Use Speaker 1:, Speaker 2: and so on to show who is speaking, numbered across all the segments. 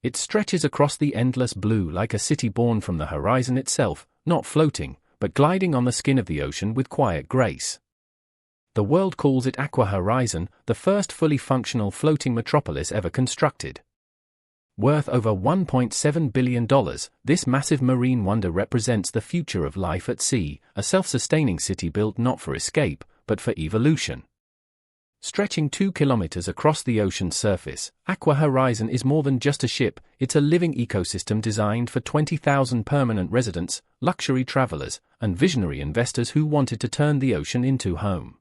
Speaker 1: It stretches across the endless blue like a city born from the horizon itself, not floating, but gliding on the skin of the ocean with quiet grace. The world calls it Aqua Horizon, the first fully functional floating metropolis ever constructed. Worth over $1.7 billion, this massive marine wonder represents the future of life at sea, a self-sustaining city built not for escape, but for evolution. Stretching 2 kilometers across the ocean's surface, Aqua Horizon is more than just a ship, it's a living ecosystem designed for 20,000 permanent residents, luxury travelers, and visionary investors who wanted to turn the ocean into home.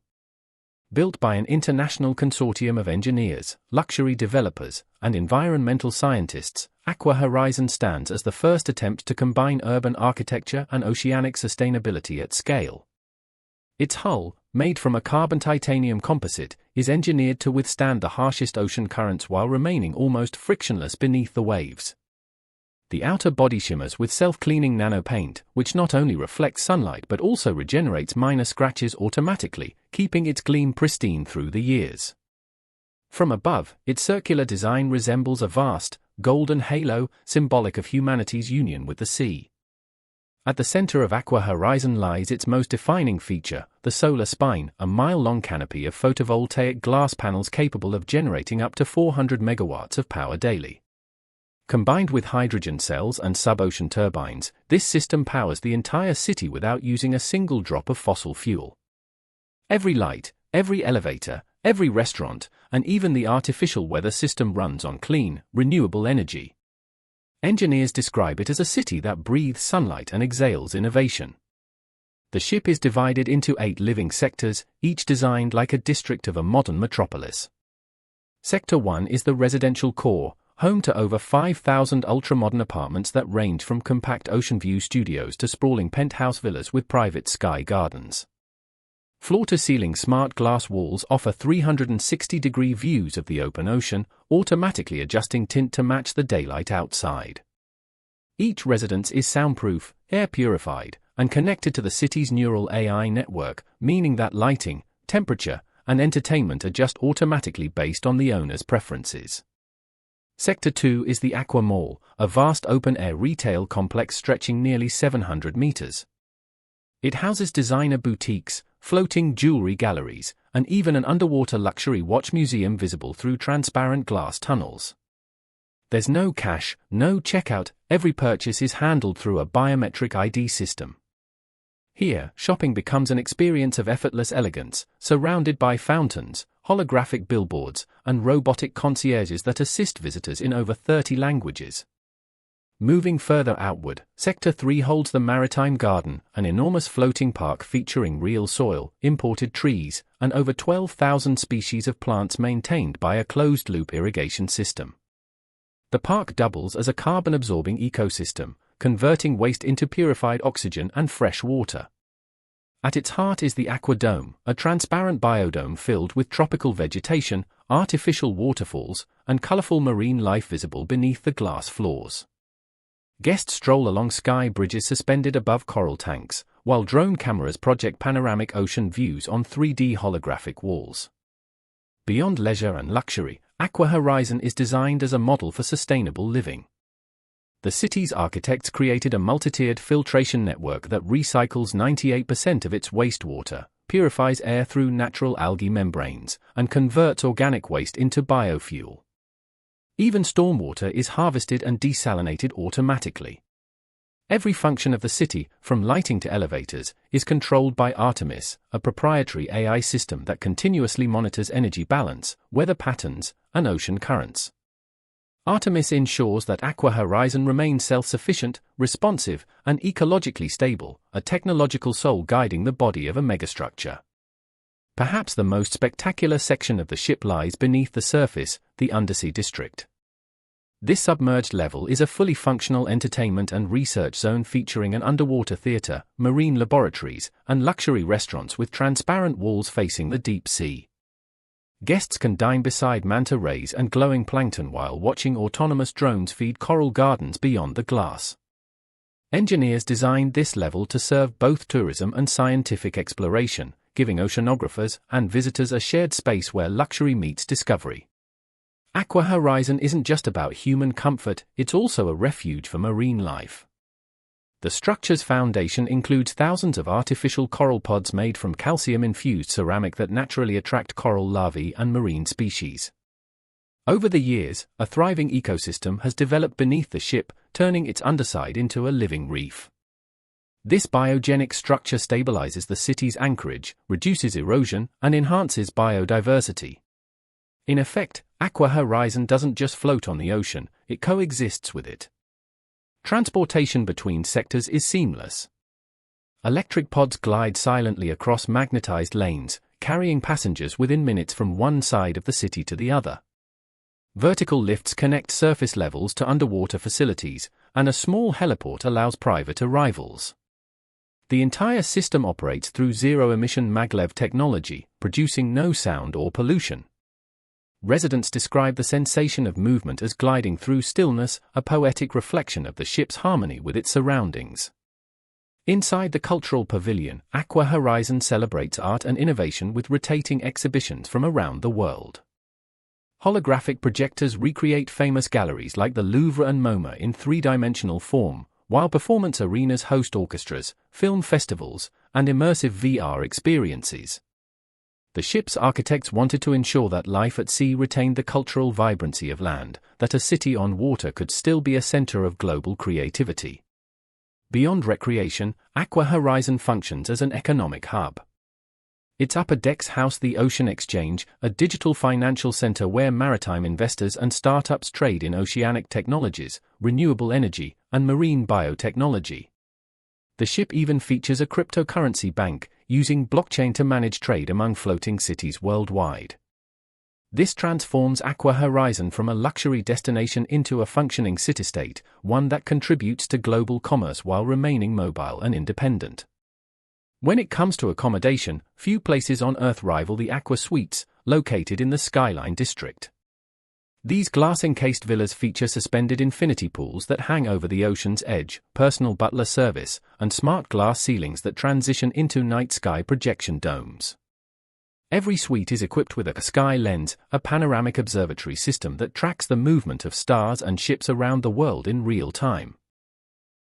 Speaker 1: Built by an international consortium of engineers, luxury developers, and environmental scientists, Aqua Horizon stands as the first attempt to combine urban architecture and oceanic sustainability at scale. Its hull, made from a carbon titanium composite, is engineered to withstand the harshest ocean currents while remaining almost frictionless beneath the waves. The outer body shimmers with self-cleaning nanopaint, which not only reflects sunlight but also regenerates minor scratches automatically, keeping its gleam pristine through the years. From above, its circular design resembles a vast, golden halo, symbolic of humanity's union with the sea. At the center of Aqua Horizon lies its most defining feature, the solar spine, a mile-long canopy of photovoltaic glass panels capable of generating up to 400 megawatts of power daily. Combined with hydrogen cells and sub-ocean turbines, this system powers the entire city without using a single drop of fossil fuel. Every light, every elevator, every restaurant, and even the artificial weather system runs on clean, renewable energy. Engineers describe it as a city that breathes sunlight and exhales innovation. The ship is divided into 8 living sectors, each designed like a district of a modern metropolis. Sector 1 is the residential core, home to over 5,000 ultra-modern apartments that range from compact ocean-view studios to sprawling penthouse villas with private sky gardens. Floor-to-ceiling smart glass walls offer 360-degree views of the open ocean, automatically adjusting tint to match the daylight outside. Each residence is soundproof, air-purified, and connected to the city's neural AI network, meaning that lighting, temperature, and entertainment adjust automatically based on the owner's preferences. Sector 2 is the Aqua Mall, a vast open-air retail complex stretching nearly 700 meters. It houses designer boutiques, floating jewelry galleries, and even an underwater luxury watch museum visible through transparent glass tunnels. There's no cash, no checkout, every purchase is handled through a biometric ID system. Here, shopping becomes an experience of effortless elegance, surrounded by fountains, holographic billboards, and robotic concierges that assist visitors in over 30 languages. Moving further outward, Sector 3 holds the Maritime Garden, an enormous floating park featuring real soil, imported trees, and over 12,000 species of plants maintained by a closed-loop irrigation system. The park doubles as a carbon-absorbing ecosystem, converting waste into purified oxygen and fresh water. At its heart is the Aqua Dome, a transparent biodome filled with tropical vegetation, artificial waterfalls, and colorful marine life visible beneath the glass floors. Guests stroll along sky bridges suspended above coral tanks, while drone cameras project panoramic ocean views on 3D holographic walls. Beyond leisure and luxury, Aqua Horizon is designed as a model for sustainable living. The city's architects created a multi-tiered filtration network that recycles 98% of its wastewater, purifies air through natural algae membranes, and converts organic waste into biofuel. Even stormwater is harvested and desalinated automatically. Every function of the city, from lighting to elevators, is controlled by Artemis, a proprietary AI system that continuously monitors energy balance, weather patterns, and ocean currents. Artemis ensures that Aqua Horizon remains self-sufficient, responsive, and ecologically stable, a technological soul guiding the body of a megastructure. Perhaps the most spectacular section of the ship lies beneath the surface, the undersea district. This submerged level is a fully functional entertainment and research zone featuring an underwater theater, marine laboratories, and luxury restaurants with transparent walls facing the deep sea. Guests can dine beside manta rays and glowing plankton while watching autonomous drones feed coral gardens beyond the glass. Engineers designed this level to serve both tourism and scientific exploration, giving oceanographers and visitors a shared space where luxury meets discovery. Aqua Horizon isn't just about human comfort, it's also a refuge for marine life. The structure's foundation includes thousands of artificial coral pods made from calcium-infused ceramic that naturally attract coral larvae and marine species. Over the years, a thriving ecosystem has developed beneath the ship, turning its underside into a living reef. This biogenic structure stabilizes the city's anchorage, reduces erosion, and enhances biodiversity. In effect, Aqua Horizon doesn't just float on the ocean, it coexists with it. Transportation between sectors is seamless. Electric pods glide silently across magnetized lanes, carrying passengers within minutes from one side of the city to the other. Vertical lifts connect surface levels to underwater facilities, and a small heliport allows private arrivals. The entire system operates through zero-emission maglev technology, producing no sound or pollution. Residents describe the sensation of movement as gliding through stillness, a poetic reflection of the ship's harmony with its surroundings. Inside the cultural pavilion, Aqua Horizon celebrates art and innovation with rotating exhibitions from around the world. Holographic projectors recreate famous galleries like the Louvre and MoMA in three-dimensional form, while performance arenas host orchestras, film festivals, and immersive VR experiences. The ship's architects wanted to ensure that life at sea retained the cultural vibrancy of land, that a city on water could still be a center of global creativity. Beyond recreation, Aqua Horizon functions as an economic hub. Its upper decks house the Ocean Exchange, a digital financial center where maritime investors and startups trade in oceanic technologies, renewable energy, and marine biotechnology. The ship even features a cryptocurrency bank, using blockchain to manage trade among floating cities worldwide. This transforms Aqua Horizon from a luxury destination into a functioning city-state, one that contributes to global commerce while remaining mobile and independent. When it comes to accommodation, few places on Earth rival the Aqua Suites, located in the Skyline District. These glass-encased villas feature suspended infinity pools that hang over the ocean's edge, personal butler service, and smart glass ceilings that transition into night sky projection domes. Every suite is equipped with a sky lens, a panoramic observatory system that tracks the movement of stars and ships around the world in real time.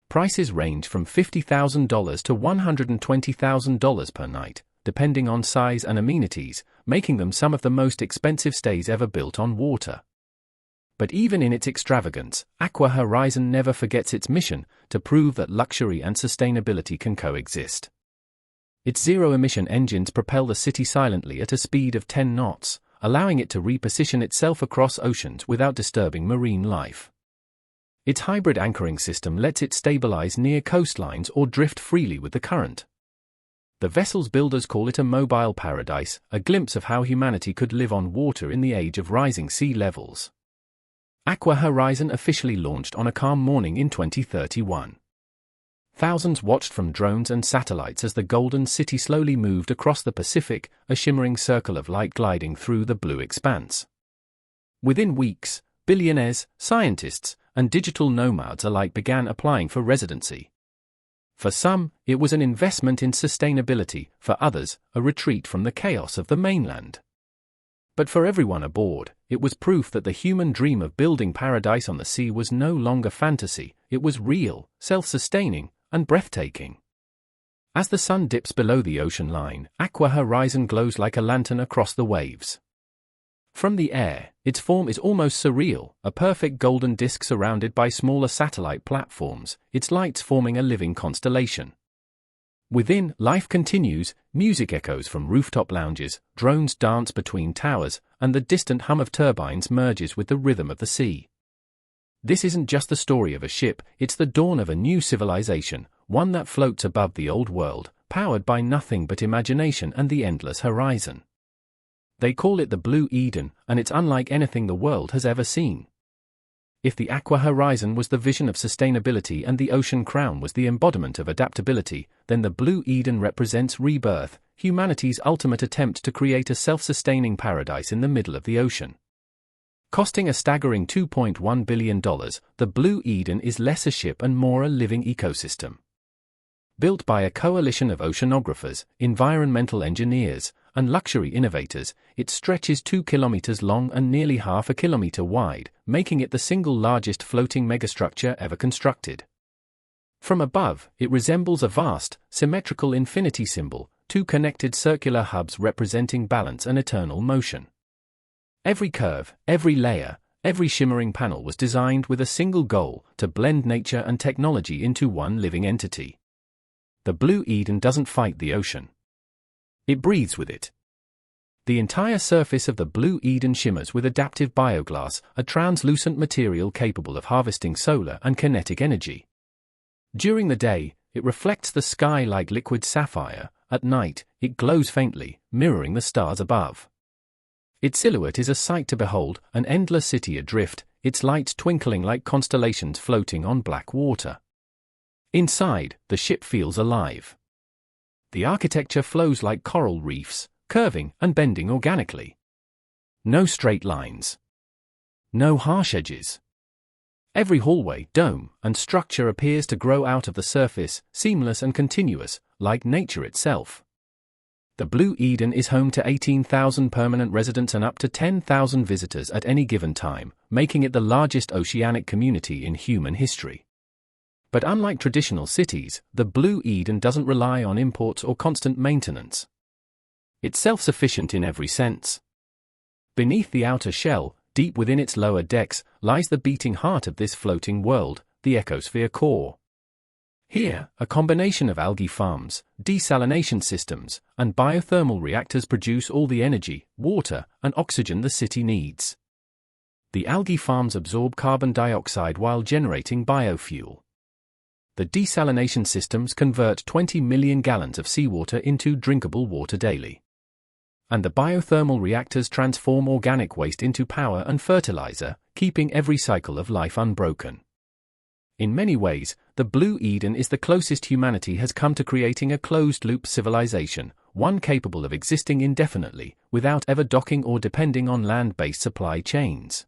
Speaker 1: Prices range from $50,000 to $120,000 per night, depending on size and amenities, making them some of the most expensive stays ever built on water. But even in its extravagance, Aqua Horizon never forgets its mission, to prove that luxury and sustainability can coexist. Its zero-emission engines propel the city silently at a speed of 10 knots, allowing it to reposition itself across oceans without disturbing marine life. Its hybrid anchoring system lets it stabilize near coastlines or drift freely with the current. The vessel's builders call it a mobile paradise, a glimpse of how humanity could live on water in the age of rising sea levels. Aqua Horizon officially launched on a calm morning in 2031. Thousands watched from drones and satellites as the Golden City slowly moved across the Pacific, a shimmering circle of light gliding through the blue expanse. Within weeks, billionaires, scientists, and digital nomads alike began applying for residency. For some, it was an investment in sustainability, for others, a retreat from the chaos of the mainland. But for everyone aboard, it was proof that the human dream of building paradise on the sea was no longer fantasy, it was real, self-sustaining, and breathtaking. As the sun dips below the ocean line, Aqua Horizon glows like a lantern across the waves. From the air, its form is almost surreal, a perfect golden disk surrounded by smaller satellite platforms, its lights forming a living constellation. Within, life continues, music echoes from rooftop lounges, drones dance between towers, and the distant hum of turbines merges with the rhythm of the sea. This isn't just the story of a ship, it's the dawn of a new civilization, one that floats above the old world, powered by nothing but imagination and the endless horizon. They call it the Blue Eden, and it's unlike anything the world has ever seen. If the Aqua Horizon was the vision of sustainability and the Ocean Crown was the embodiment of adaptability, then the Blue Eden represents rebirth, humanity's ultimate attempt to create a self-sustaining paradise in the middle of the ocean. Costing a staggering $2.1 billion, the Blue Eden is less a ship and more a living ecosystem. built by a coalition of oceanographers, environmental engineers, and luxury innovators, it stretches 2 kilometers long and nearly half a kilometer wide, making it the single largest floating megastructure ever constructed. From above, it resembles a vast, symmetrical infinity symbol, two connected circular hubs representing balance and eternal motion. Every curve, every layer, every shimmering panel was designed with a single goal: to blend nature and technology into one living entity. The Blue Eden doesn't fight the ocean. It breathes with it. The entire surface of the Blue Eden shimmers with adaptive bioglass, a translucent material capable of harvesting solar and kinetic energy. During the day, it reflects the sky like liquid sapphire. At night, it glows faintly, mirroring the stars above. Its silhouette is a sight to behold, an endless city adrift, its lights twinkling like constellations floating on black water. Inside, the ship feels alive. The architecture flows like coral reefs, curving and bending organically. No straight lines. No harsh edges. Every hallway, dome, and structure appears to grow out of the surface, seamless and continuous, like nature itself. The Blue Eden is home to 18,000 permanent residents and up to 10,000 visitors at any given time, making it the largest oceanic community in human history. But unlike traditional cities, the Blue Eden doesn't rely on imports or constant maintenance. It's self-sufficient in every sense. Beneath the outer shell, deep within its lower decks, lies the beating heart of this floating world, the ecosphere core. Here, a combination of algae farms, desalination systems, and biothermal reactors produce all the energy, water, and oxygen the city needs. The algae farms absorb carbon dioxide while generating biofuel. The desalination systems convert 20 million gallons of seawater into drinkable water daily. And the biothermal reactors transform organic waste into power and fertilizer, keeping every cycle of life unbroken. In many ways, the Blue Eden is the closest humanity has come to creating a closed-loop civilization, one capable of existing indefinitely, without ever docking or depending on land-based supply chains.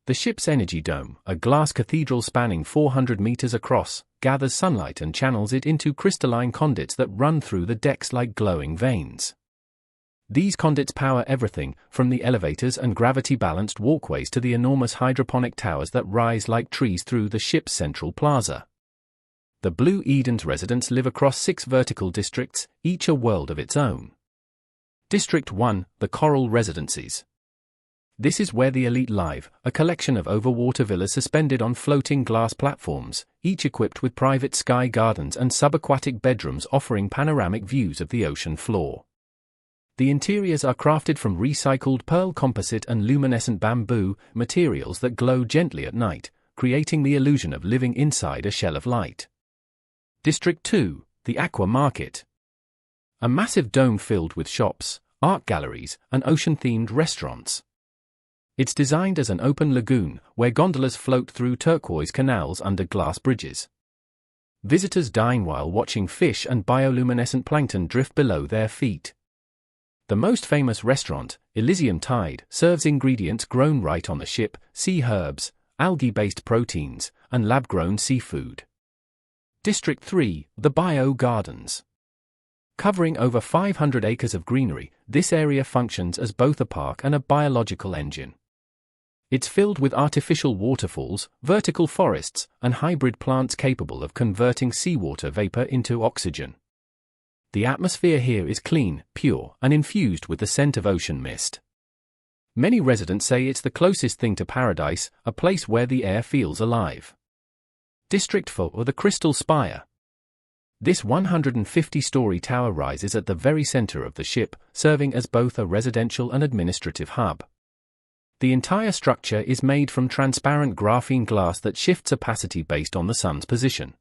Speaker 1: The ship's energy dome, a glass cathedral spanning 400 meters across, gathers sunlight and channels it into crystalline conduits that run through the decks like glowing veins. These conduits power everything, from the elevators and gravity-balanced walkways to the enormous hydroponic towers that rise like trees through the ship's central plaza. The Blue Eden's residents live across 6 vertical districts, each a world of its own. District 1, the Coral Residencies. This is where the elite live, a collection of overwater villas suspended on floating glass platforms, each equipped with private sky gardens and subaquatic bedrooms offering panoramic views of the ocean floor. The interiors are crafted from recycled pearl composite and luminescent bamboo, materials that glow gently at night, creating the illusion of living inside a shell of light. District 2, the Aqua Market. A massive dome filled with shops, art galleries, and ocean-themed restaurants. It's designed as an open lagoon, where gondolas float through turquoise canals under glass bridges. Visitors dine while watching fish and bioluminescent plankton drift below their feet. The most famous restaurant, Elysium Tide, serves ingredients grown right on the ship, sea herbs, algae-based proteins, and lab-grown seafood. District 3, the Bio Gardens. Covering over 500 acres of greenery, this area functions as both a park and a biological engine. It's filled with artificial waterfalls, vertical forests, and hybrid plants capable of converting seawater vapor into oxygen. The atmosphere here is clean, pure, and infused with the scent of ocean mist. Many residents say it's the closest thing to paradise, a place where the air feels alive. District 4, or the Crystal Spire. This 150-story tower rises at the very center of the ship, serving as both a residential and administrative hub. The entire structure is made from transparent graphene glass that shifts opacity based on the sun's position.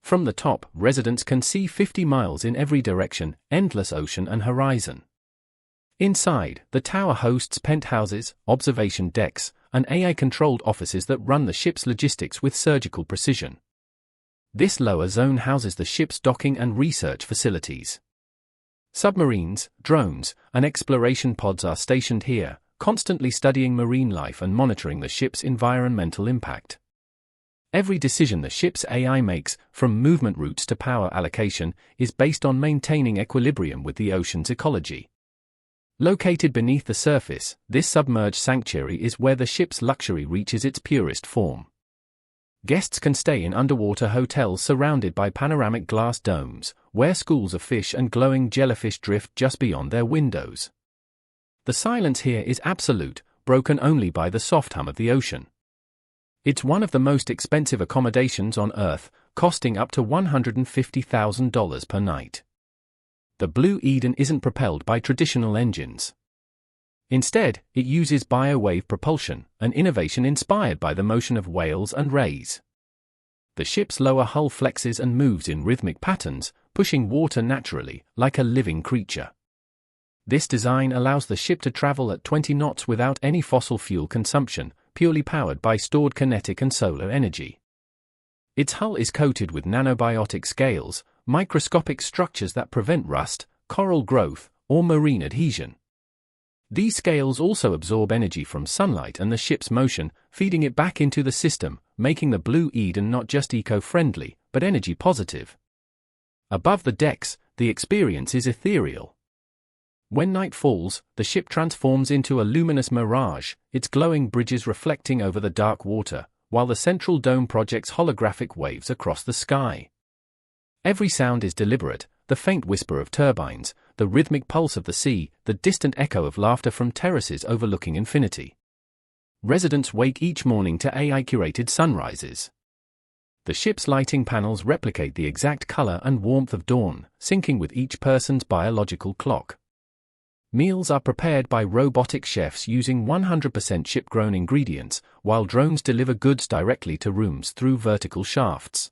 Speaker 1: From the top, residents can see 50 miles in every direction, endless ocean and horizon. Inside, the tower hosts penthouses, observation decks, and AI-controlled offices that run the ship's logistics with surgical precision. This lower zone houses the ship's docking and research facilities. Submarines, drones, and exploration pods are stationed here, constantly studying marine life and monitoring the ship's environmental impact. Every decision the ship's AI makes, from movement routes to power allocation, is based on maintaining equilibrium with the ocean's ecology. Located beneath the surface, this submerged sanctuary is where the ship's luxury reaches its purest form. Guests can stay in underwater hotels surrounded by panoramic glass domes, where schools of fish and glowing jellyfish drift just beyond their windows. The silence here is absolute, broken only by the soft hum of the ocean. It's one of the most expensive accommodations on Earth, costing up to $150,000 per night. The Blue Eden isn't propelled by traditional engines. Instead, it uses biowave propulsion, an innovation inspired by the motion of whales and rays. The ship's lower hull flexes and moves in rhythmic patterns, pushing water naturally, like a living creature. This design allows the ship to travel at 20 knots without any fossil fuel consumption, purely powered by stored kinetic and solar energy. Its hull is coated with nanobiotic scales, microscopic structures that prevent rust, coral growth, or marine adhesion. These scales also absorb energy from sunlight and the ship's motion, feeding it back into the system, making the Blue Eden not just eco-friendly, but energy-positive. Above the decks, the experience is ethereal. When night falls, the ship transforms into a luminous mirage, its glowing bridges reflecting over the dark water, while the central dome projects holographic waves across the sky. Every sound is deliberate, the faint whisper of turbines, the rhythmic pulse of the sea, the distant echo of laughter from terraces overlooking infinity. Residents wake each morning to AI-curated sunrises. The ship's lighting panels replicate the exact color and warmth of dawn, syncing with each person's biological clock. Meals are prepared by robotic chefs using 100% ship-grown ingredients, while drones deliver goods directly to rooms through vertical shafts.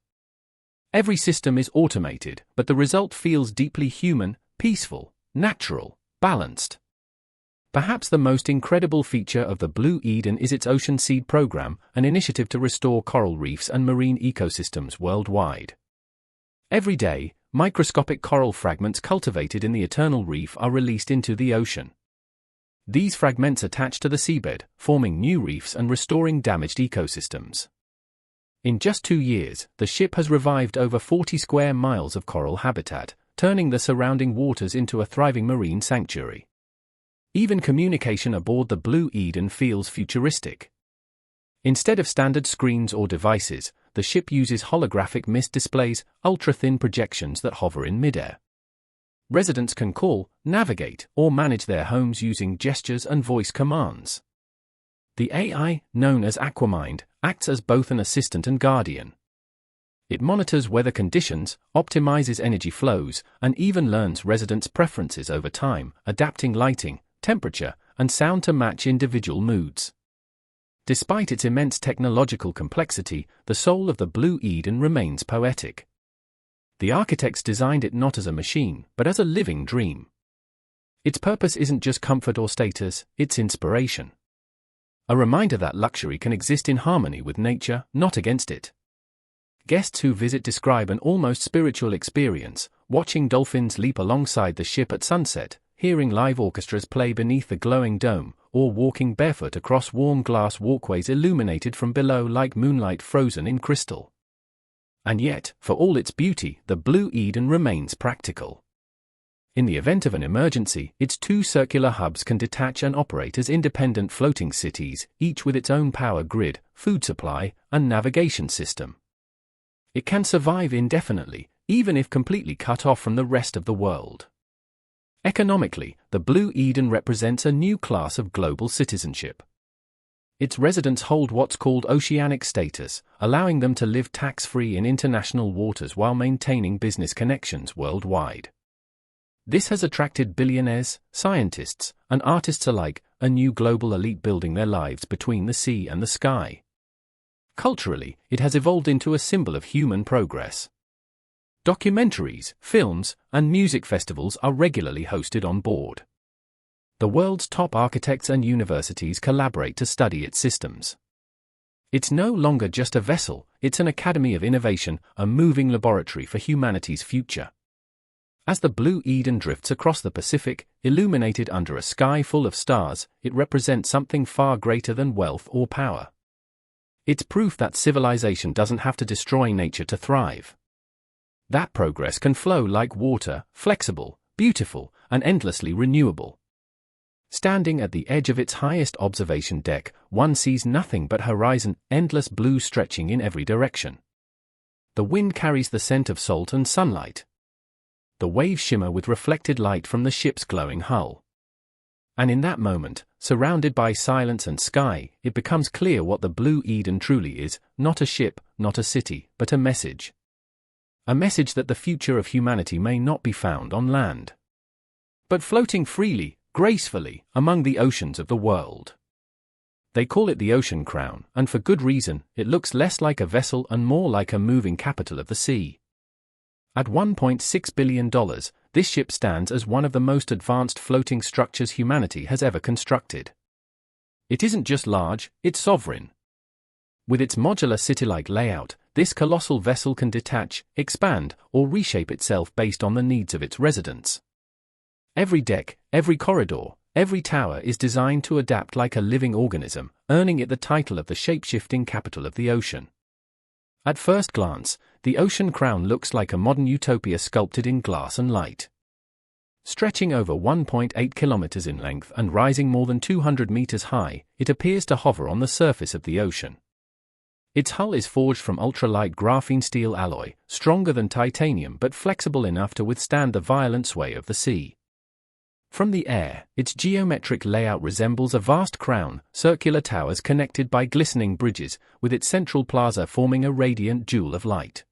Speaker 1: Every system is automated, but the result feels deeply human, peaceful, natural, balanced. Perhaps the most incredible feature of the Blue Eden is its Ocean Seed program, an initiative to restore coral reefs and marine ecosystems worldwide. Every day, microscopic coral fragments cultivated in the eternal reef are released into the ocean. These fragments attach to the seabed, forming new reefs and restoring damaged ecosystems. In just 2 years, the ship has revived over 40 square miles of coral habitat, turning the surrounding waters into a thriving marine sanctuary. Even communication aboard the Blue Eden feels futuristic. Instead of standard screens or devices, the ship uses holographic mist displays, ultra-thin projections that hover in midair. Residents can call, navigate, or manage their homes using gestures and voice commands. The AI, known as Aquamind, acts as both an assistant and guardian. It monitors weather conditions, optimizes energy flows, and even learns residents' preferences over time, adapting lighting, temperature, and sound to match individual moods. Despite its immense technological complexity, the soul of the Blue Eden remains poetic. The architects designed it not as a machine, but as a living dream. Its purpose isn't just comfort or status, it's inspiration. A reminder that luxury can exist in harmony with nature, not against it. Guests who visit describe an almost spiritual experience, watching dolphins leap alongside the ship at sunset, hearing live orchestras play beneath the glowing dome, or walking barefoot across warm glass walkways illuminated from below like moonlight frozen in crystal. And yet, for all its beauty, the Blue Eden remains practical. In the event of an emergency, its 2 circular hubs can detach and operate as independent floating cities, each with its own power grid, food supply, and navigation system. It can survive indefinitely, even if completely cut off from the rest of the world. Economically, the Blue Eden represents a new class of global citizenship. Its residents hold what's called oceanic status, allowing them to live tax-free in international waters while maintaining business connections worldwide. This has attracted billionaires, scientists, and artists alike, a new global elite building their lives between the sea and the sky. Culturally, it has evolved into a symbol of human progress. Documentaries, films, and music festivals are regularly hosted on board. The world's top architects and universities collaborate to study its systems. It's no longer just a vessel, it's an academy of innovation, a moving laboratory for humanity's future. As the Blue Eden drifts across the Pacific, illuminated under a sky full of stars, it represents something far greater than wealth or power. It's proof that civilization doesn't have to destroy nature to thrive. That progress can flow like water, flexible, beautiful, and endlessly renewable. Standing at the edge of its highest observation deck, one sees nothing but horizon, endless blue stretching in every direction. The wind carries the scent of salt and sunlight. The waves shimmer with reflected light from the ship's glowing hull. And in that moment, surrounded by silence and sky, it becomes clear what the Blue Eden truly is: not a ship, not a city, but a message. A message that the future of humanity may not be found on land, but floating freely, gracefully, among the oceans of the world. They call it the Ocean Crown, and for good reason. It looks less like a vessel and more like a moving capital of the sea. At $1.6 billion, this ship stands as one of the most advanced floating structures humanity has ever constructed. It isn't just large, it's sovereign. With its modular city-like layout, this colossal vessel can detach, expand, or reshape itself based on the needs of its residents. Every deck, every corridor, every tower is designed to adapt like a living organism, earning it the title of the shape-shifting capital of the ocean. At first glance, the Ocean Crown looks like a modern utopia sculpted in glass and light. Stretching over 1.8 kilometers in length and rising more than 200 meters high, it appears to hover on the surface of the ocean. Its hull is forged from ultralight graphene steel alloy, stronger than titanium but flexible enough to withstand the violent sway of the sea. From the air, its geometric layout resembles a vast crown, circular towers connected by glistening bridges, with its central plaza forming a radiant jewel of light.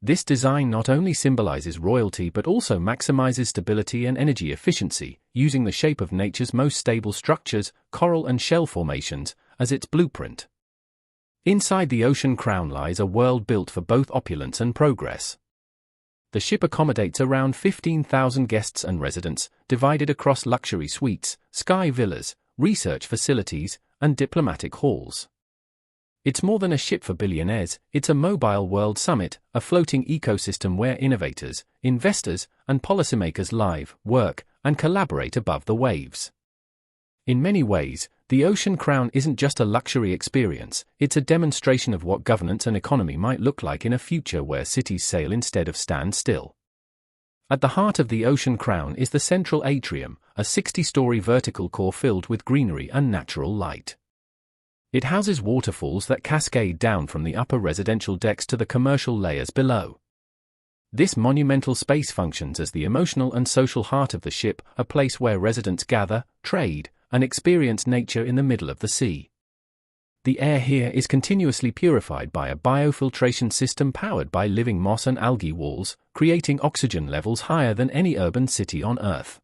Speaker 1: This design not only symbolizes royalty but also maximizes stability and energy efficiency, using the shape of nature's most stable structures, coral and shell formations, as its blueprint. Inside the Ocean Crown lies a world built for both opulence and progress. The ship accommodates around 15,000 guests and residents, divided across luxury suites, sky villas, research facilities, and diplomatic halls. It's more than a ship for billionaires, it's a mobile world summit, a floating ecosystem where innovators, investors, and policymakers live, work, and collaborate above the waves. In many ways, the Ocean Crown isn't just a luxury experience, it's a demonstration of what governance and economy might look like in a future where cities sail instead of stand still. At the heart of the Ocean Crown is the central atrium, a 60-story vertical core filled with greenery and natural light. It houses waterfalls that cascade down from the upper residential decks to the commercial layers below. This monumental space functions as the emotional and social heart of the ship, a place where residents gather, trade, and experience nature in the middle of the sea. The air here is continuously purified by a biofiltration system powered by living moss and algae walls, creating oxygen levels higher than any urban city on Earth.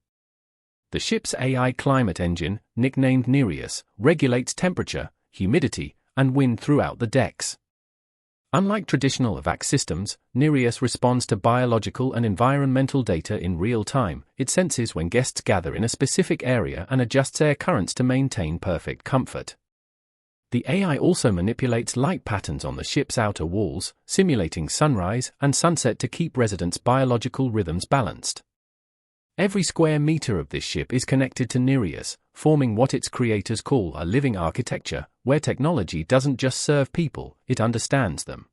Speaker 1: The ship's AI climate engine, nicknamed Nereus, regulates temperature, humidity, and wind throughout the decks. Unlike traditional HVAC systems, Nereus responds to biological and environmental data in real time. It senses when guests gather in a specific area and adjusts air currents to maintain perfect comfort. The AI also manipulates light patterns on the ship's outer walls, simulating sunrise and sunset to keep residents' biological rhythms balanced. Every square meter of this ship is connected to Nereus, forming what its creators call a living architecture, where technology doesn't just serve people, it understands them.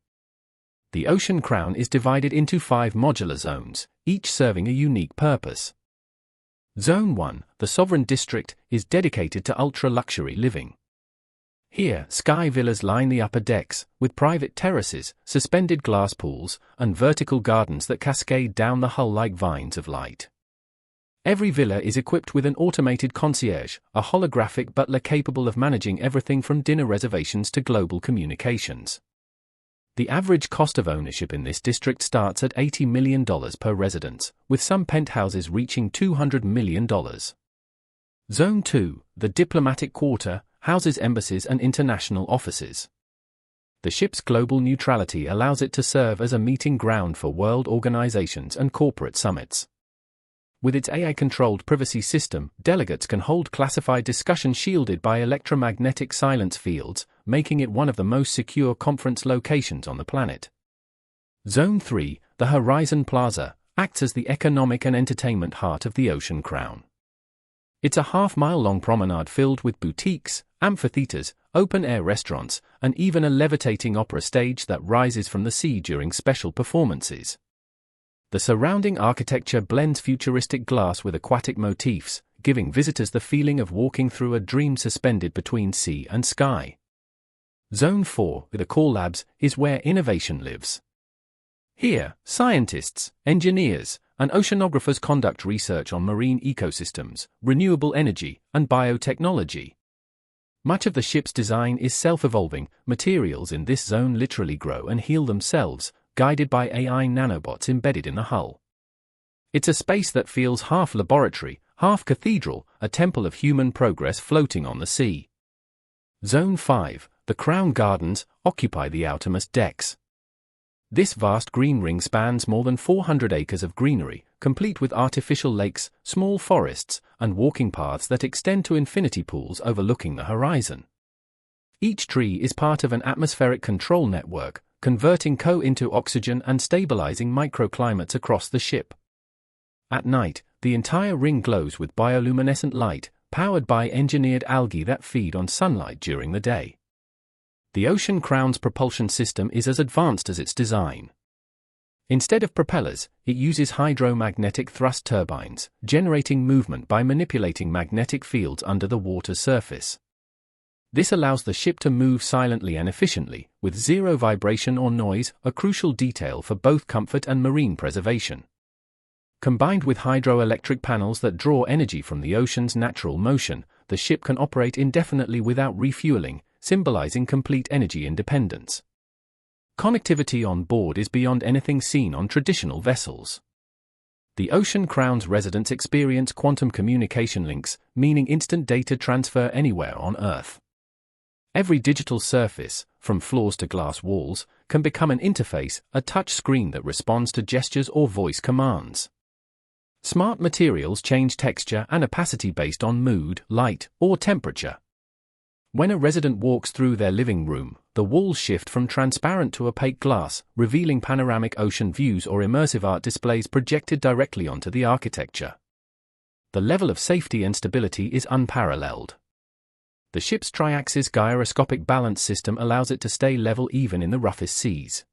Speaker 1: The Ocean Crown is divided into 5 modular zones, each serving a unique purpose. Zone 1, the Sovereign District, is dedicated to ultra-luxury living. Here, sky villas line the upper decks, with private terraces, suspended glass pools, and vertical gardens that cascade down the hull like vines of light. Every villa is equipped with an automated concierge, a holographic butler capable of managing everything from dinner reservations to global communications. The average cost of ownership in this district starts at $80 million per residence, with some penthouses reaching $200 million. Zone 2, the Diplomatic Quarter, houses embassies and international offices. The ship's global neutrality allows it to serve as a meeting ground for world organizations and corporate summits. With its AI-controlled privacy system, delegates can hold classified discussions shielded by electromagnetic silence fields, making it one of the most secure conference locations on the planet. Zone 3, the Horizon Plaza, acts as the economic and entertainment heart of the Ocean Crown. It's a half-mile-long promenade filled with boutiques, amphitheaters, open-air restaurants, and even a levitating opera stage that rises from the sea during special performances. The surrounding architecture blends futuristic glass with aquatic motifs, giving visitors the feeling of walking through a dream suspended between sea and sky. Zone 4, the Core Labs, is where innovation lives. Here, scientists, engineers, and oceanographers conduct research on marine ecosystems, renewable energy, and biotechnology. Much of the ship's design is self-evolving. Materials in this zone literally grow and heal themselves, guided by AI nanobots embedded in the hull. It's a space that feels half laboratory, half cathedral, a temple of human progress floating on the sea. Zone 5, the Crown Gardens, occupy the outermost decks. This vast green ring spans more than 400 acres of greenery, complete with artificial lakes, small forests, and walking paths that extend to infinity pools overlooking the horizon. Each tree is part of an atmospheric control network, converting CO into oxygen and stabilizing microclimates across the ship. At night, the entire ring glows with bioluminescent light, powered by engineered algae that feed on sunlight during the day. The Ocean Crown's propulsion system is as advanced as its design. Instead of propellers, it uses hydromagnetic thrust turbines, generating movement by manipulating magnetic fields under the water's surface. This allows the ship to move silently and efficiently, with zero vibration or noise, a crucial detail for both comfort and marine preservation. Combined with hydroelectric panels that draw energy from the ocean's natural motion, the ship can operate indefinitely without refueling, symbolizing complete energy independence. Connectivity on board is beyond anything seen on traditional vessels. The Ocean Crown's residents experience quantum communication links, meaning instant data transfer anywhere on Earth. Every digital surface, from floors to glass walls, can become an interface, a touch screen that responds to gestures or voice commands. Smart materials change texture and opacity based on mood, light, or temperature. When a resident walks through their living room, the walls shift from transparent to opaque glass, revealing panoramic ocean views or immersive art displays projected directly onto the architecture. The level of safety and stability is unparalleled. The ship's triaxis gyroscopic balance system allows it to stay level even in the roughest seas.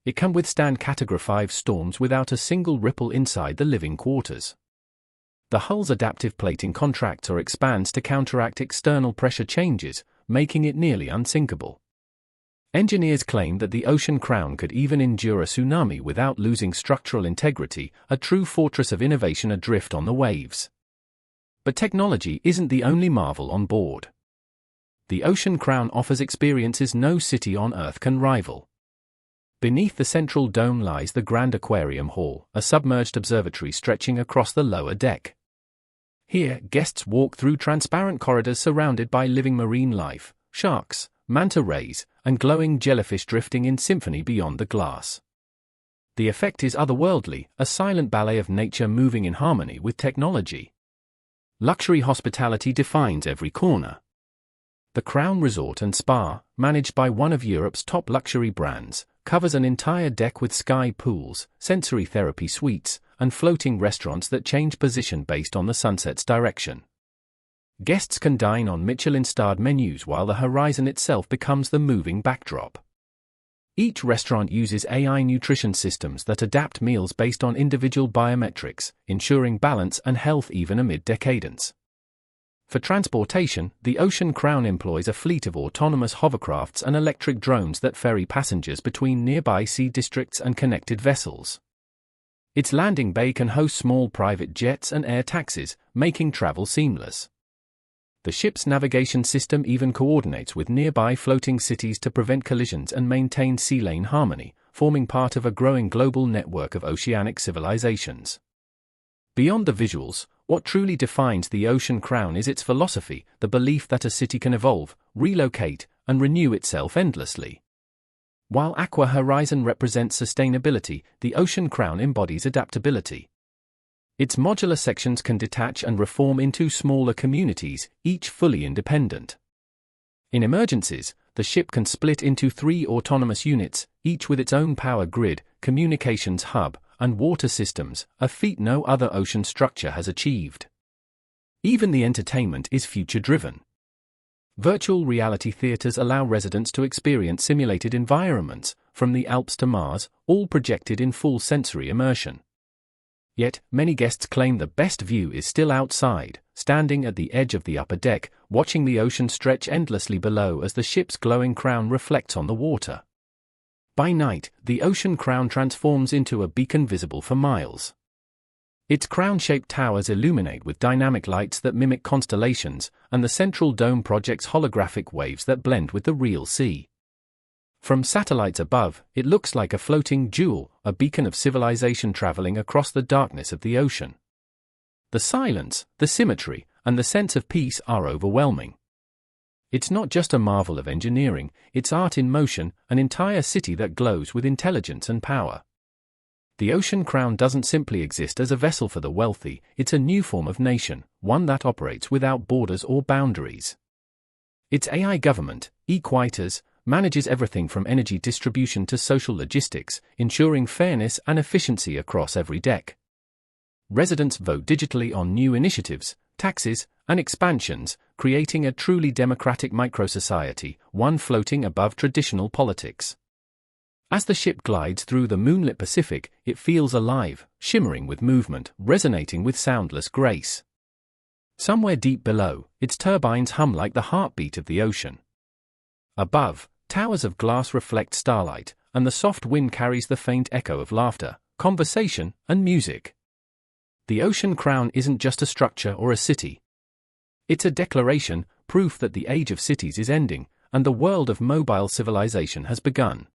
Speaker 1: It can withstand Category 5 storms without a single ripple inside the living quarters. The hull's adaptive plating contracts or expands to counteract external pressure changes, making it nearly unsinkable. Engineers claim that the Ocean Crown could even endure a tsunami without losing structural integrity, a true fortress of innovation adrift on the waves. But technology isn't the only marvel on board. The Ocean Crown offers experiences no city on Earth can rival. Beneath the central dome lies the Grand Aquarium Hall, a submerged observatory stretching across the lower deck. Here, guests walk through transparent corridors surrounded by living marine life, sharks, manta rays, and glowing jellyfish drifting in symphony beyond the glass. The effect is otherworldly, a silent ballet of nature moving in harmony with technology. Luxury hospitality defines every corner. The Crown Resort and Spa, managed by one of Europe's top luxury brands, covers an entire deck with sky pools, sensory therapy suites, and floating restaurants that change position based on the sunset's direction. Guests can dine on Michelin-starred menus while the horizon itself becomes the moving backdrop. Each restaurant uses AI nutrition systems that adapt meals based on individual biometrics, ensuring balance and health even amid decadence. For transportation, the Ocean Crown employs a fleet of autonomous hovercrafts and electric drones that ferry passengers between nearby sea districts and connected vessels. Its landing bay can host small private jets and air taxis, making travel seamless. The ship's navigation system even coordinates with nearby floating cities to prevent collisions and maintain sea lane harmony, forming part of a growing global network of oceanic civilizations. Beyond the visuals, what truly defines the Ocean Crown is its philosophy, the belief that a city can evolve, relocate, and renew itself endlessly. While Aqua Horizon represents sustainability, the Ocean Crown embodies adaptability. Its modular sections can detach and reform into smaller communities, each fully independent. In emergencies, the ship can split into 3 autonomous units, each with its own power grid, communications hub, and water systems, a feat no other ocean structure has achieved. Even the entertainment is future-driven. Virtual reality theaters allow residents to experience simulated environments, from the Alps to Mars, all projected in full sensory immersion. Yet, many guests claim the best view is still outside, standing at the edge of the upper deck, watching the ocean stretch endlessly below as the ship's glowing crown reflects on the water. By night, the ocean crown transforms into a beacon visible for miles. Its crown-shaped towers illuminate with dynamic lights that mimic constellations, and the central dome projects holographic waves that blend with the real sea. From satellites above, it looks like a floating jewel, a beacon of civilization traveling across the darkness of the ocean. The silence, the symmetry, and the sense of peace are overwhelming. It's not just a marvel of engineering, it's art in motion, an entire city that glows with intelligence and power. The ocean crown doesn't simply exist as a vessel for the wealthy, it's a new form of nation, one that operates without borders or boundaries. Its AI government, Equitas, manages everything from energy distribution to social logistics, ensuring fairness and efficiency across every deck. Residents vote digitally on new initiatives, taxes, and expansions, creating a truly democratic microsociety, one floating above traditional politics. As the ship glides through the moonlit Pacific, it feels alive, shimmering with movement, resonating with soundless grace. Somewhere deep below, its turbines hum like the heartbeat of the ocean. Above, towers of glass reflect starlight, and the soft wind carries the faint echo of laughter, conversation, and music. The ocean crown isn't just a structure or a city. It's a declaration, proof that the age of cities is ending, and the world of mobile civilization has begun.